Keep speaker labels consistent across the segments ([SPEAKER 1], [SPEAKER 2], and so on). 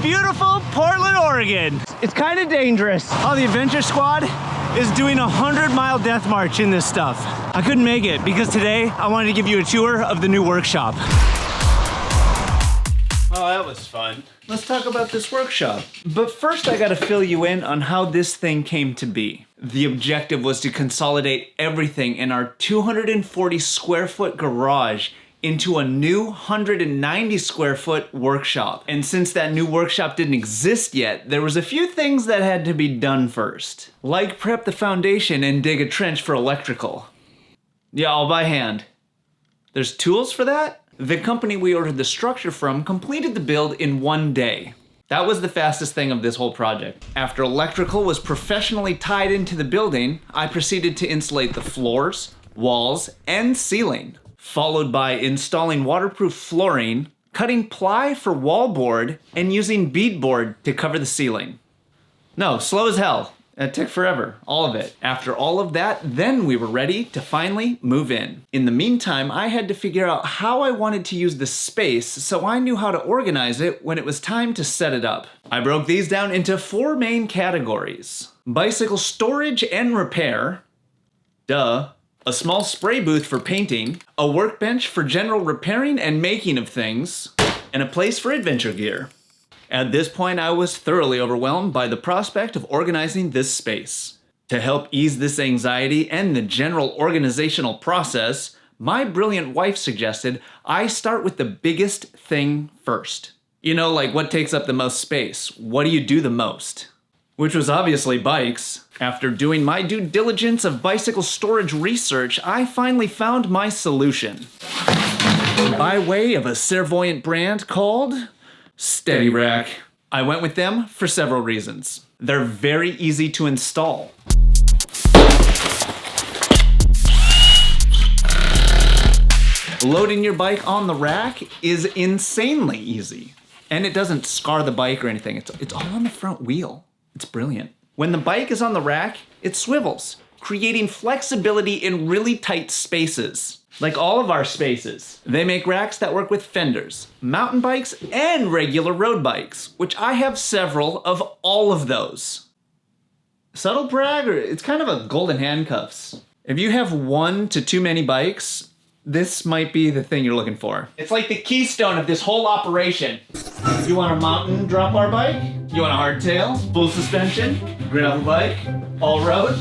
[SPEAKER 1] beautiful Portland, Oregon. It's kind of dangerous. Oh, the Adventure Squad is doing a 100-mile death march in this stuff. I couldn't make it because today I wanted to give you a tour of the new workshop. Oh, that was fun. Let's talk about this workshop. But first I gotta fill you in on how this thing came to be. The objective was to consolidate everything in our 240 square foot garage into a new 190 square foot workshop. And since that new workshop didn't exist yet, there was a few things that had to be done first. Like prep the foundation and dig a trench for electrical. Yeah, all by hand. There's tools for that? The company we ordered the structure from completed the build in 1 day. That was the fastest thing of this whole project. After electrical was professionally tied into the building, I proceeded to insulate the floors, walls, and ceiling, followed by installing waterproof flooring, cutting ply for wallboard, and using beadboard to cover the ceiling. No, slow as hell. It took forever, all of it. After all of that, then we were ready to finally move in. In the meantime, I had to figure out how I wanted to use the space so I knew how to organize it when it was time to set it up. I broke these down into 4 main categories. Bicycle storage and repair, duh. A small spray booth for painting, a workbench for general repairing and making of things, and a place for adventure gear. At this point, I was thoroughly overwhelmed by the prospect of organizing this space. To help ease this anxiety and the general organizational process, my brilliant wife suggested I start with the biggest thing first. You know, like what takes up the most space? What do you do the most? Which was obviously bikes. After doing my due diligence of bicycle storage research, I finally found my solution. By way of a clairvoyant brand called Steady Rack. I went with them for several reasons. They're very easy to install. Loading your bike on the rack is insanely easy. And it doesn't scar the bike or anything. It's all on the front wheel. It's brilliant. When the bike is on the rack, it swivels, creating flexibility in really tight spaces. Like all of our spaces. They make racks that work with fenders, mountain bikes, and regular road bikes, which I have several of all of those. Subtle brag, or it's kind of a golden handcuffs. If you have one to too many bikes, this might be the thing you're looking for. It's like the keystone of this whole operation. You want a mountain drop bar bike? You want a hardtail, full suspension, gravel bike, all road,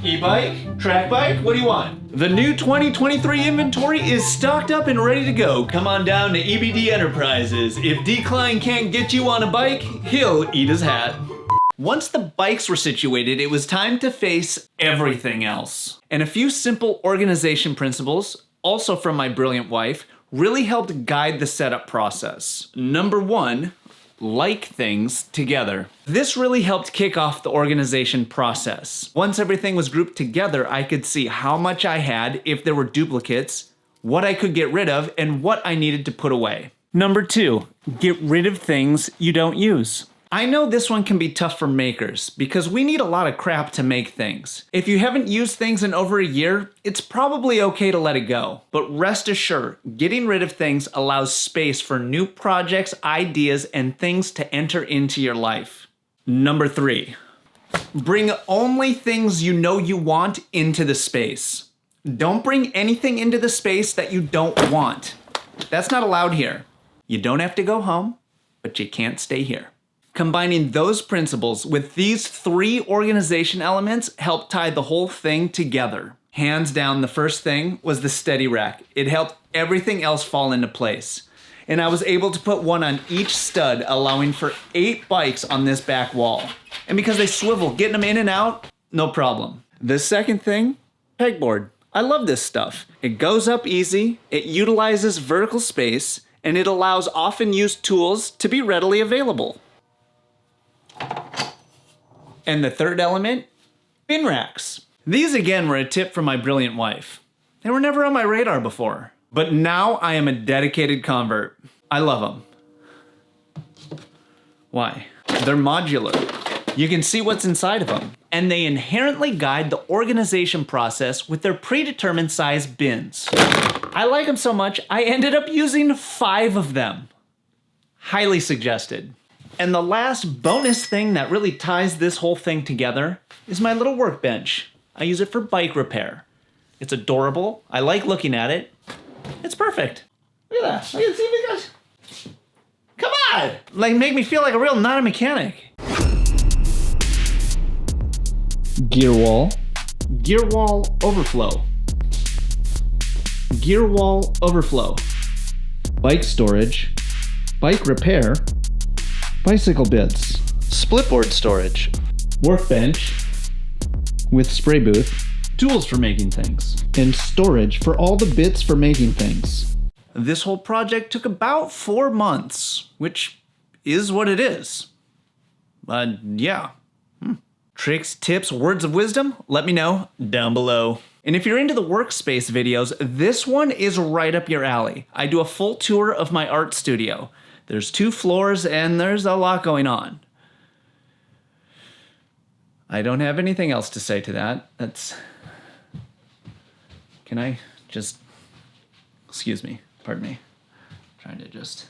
[SPEAKER 1] e-bike, track bike? What do you want? The new 2023 inventory is stocked up and ready to go. Come on down to EBD Enterprises. If Klein can't get you on a bike, he'll eat his hat. Once the bikes were situated, it was time to face everything else. And a few simple organization principles, also from my brilliant wife, really helped guide the setup process. Number 1, like things together. This really helped kick off the organization process. Once everything was grouped together, I could see how much I had, if there were duplicates, what I could get rid of, and what I needed to put away. Number 2, get rid of things you don't use. I know this one can be tough for makers because we need a lot of crap to make things. If you haven't used things in over a year, it's probably okay to let it go. But rest assured, getting rid of things allows space for new projects, ideas, and things to enter into your life. Number 3, bring only things you know you want into the space. Don't bring anything into the space that you don't want. That's not allowed here. You don't have to go home, but you can't stay here. Combining those principles with these 3 organization elements helped tie the whole thing together. Hands down, the first thing was the Steady Rack. It helped everything else fall into place. And I was able to put one on each stud, allowing for 8 bikes on this back wall. And because they swivel, getting them in and out, no problem. The second thing, pegboard. I love this stuff. It goes up easy, it utilizes vertical space, and it allows often used tools to be readily available. And the third element, bin racks. These again were a tip from my brilliant wife. They were never on my radar before, but now I am a dedicated convert. I love them. Why? They're modular. You can see what's inside of them, and they inherently guide the organization process with their predetermined size bins. I like them so much, I ended up using 5 of them. Highly suggested. And the last bonus thing that really ties this whole thing together is my little workbench. I use it for bike repair. It's adorable. I like looking at it. It's perfect. Look at that. Look at, see if it goes. Come on! Like, make me feel like a real not-a-mechanic. Gear wall. Gear wall overflow. Gear wall overflow. Bike storage. Bike repair. Bicycle bits. Splitboard storage. Workbench. With spray booth. Tools for making things. And storage for all the bits for making things. This whole project took about 4 months, which is what it is. Yeah. Tricks, tips, words of wisdom? Let me know down below. And if you're into the workspace videos, this one is right up your alley. I do a full tour of my art studio. There's 2 floors and there's a lot going on. I don't have anything else to say to that. Can I just, excuse me, pardon me. I'm trying to just